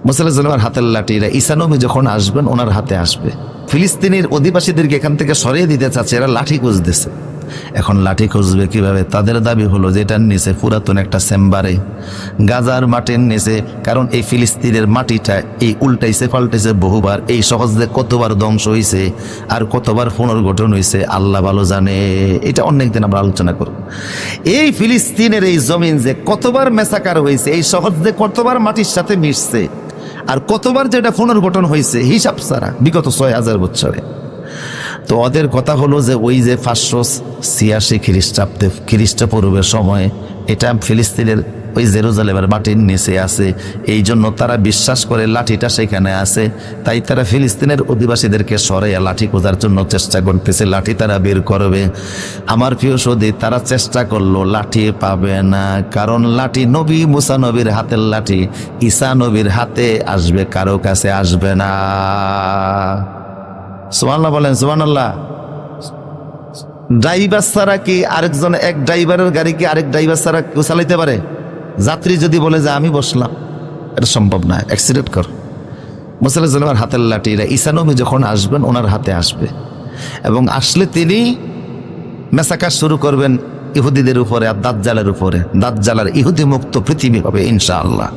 মুসা আলাইহিস সালামের হাতের লাঠিরা ঈসা নবী যখন আসবেন ওনার হাতে আসবে। ফিলিস্তিনের অধিবাসীদেরকে এখান থেকে সরিয়ে দিতে চাচ্ছে, এরা লাঠি খুঁজতেছে। এখন লাঠি খুঁজবে কিভাবে? তাদের দাবি হলো যে এটার নিচে পুরাতন একটা চেম্বারে গাজার মাটির নিচে, কারণ এই ফিলিস্তিনের মাটিটা এই উল্টাইছে পাল্টাইছে বহুবার, এই সহজে কতবার ধ্বংস হয়েছে আর কতবার পুনর্গঠন হয়েছে আল্লাহ ভালো জানে। এটা অনেকদিন আমরা আলোচনা করব। এই ফিলিস্তিনের এই জমিন যে কতবার মেসাকার হয়েছে, এই সহজ যে কতবার মাটির সাথে মিশছে আর কতবার যেটা পুনর্গঠন হয়েছে হিসাব ছাড়া বিগত 6000 বছরে। তো ওদের কথা হলো যে ওই যে 586 খ্রিস্টাব্দে খ্রিস্টপূর্বের সময় এটা ফিলিস্তিনের ওই জেরুজালেমের মাটির নিচে আছে, এই জন্য তারা বিশ্বাস করে লাঠিটা সেখানে আছে। তাই তারা ফিলিস্তিনের অধিবাসীদেরকে সরাইয়া লাঠি খোঁজার জন্য চেষ্টা করতেছে, লাঠি তারা বের করবে। আমার প্রিয় সৌদি, তারা চেষ্টা করলো, লাঠি পাবে না, কারণ লাঠি নবী মুসা নবীর হাতের লাঠি, ঈসা নবীর হাতে আসবে, কারো কাছে আসবে না। সুবহানাল্লাহ বলেন, সুবহানাল্লাহ। ড্রাইভার ছাড়া কি আরেকজন, এক ড্রাইভারের গাড়ি কি আরেক ড্রাইভার ছাড়া কেউ চালাইতে পারে? যাত্রী যদি বলে যে আমি বসলাম, এটা সম্ভব না, অ্যাক্সিডেন্ট কর। মুসা আলাইহিস সালামের হাতের লাঠিরা ঈসা নবী যখন আসবেন ওনার হাতে আসবে, এবং আসলে তিনি মেসাকার শুরু করবেন ইহুদিদের উপরে আর দাজ্জালের উপরে। দাজ্জাল আর ইহুদি মুক্ত পৃথিবী হবে ইনশাআল্লাহ।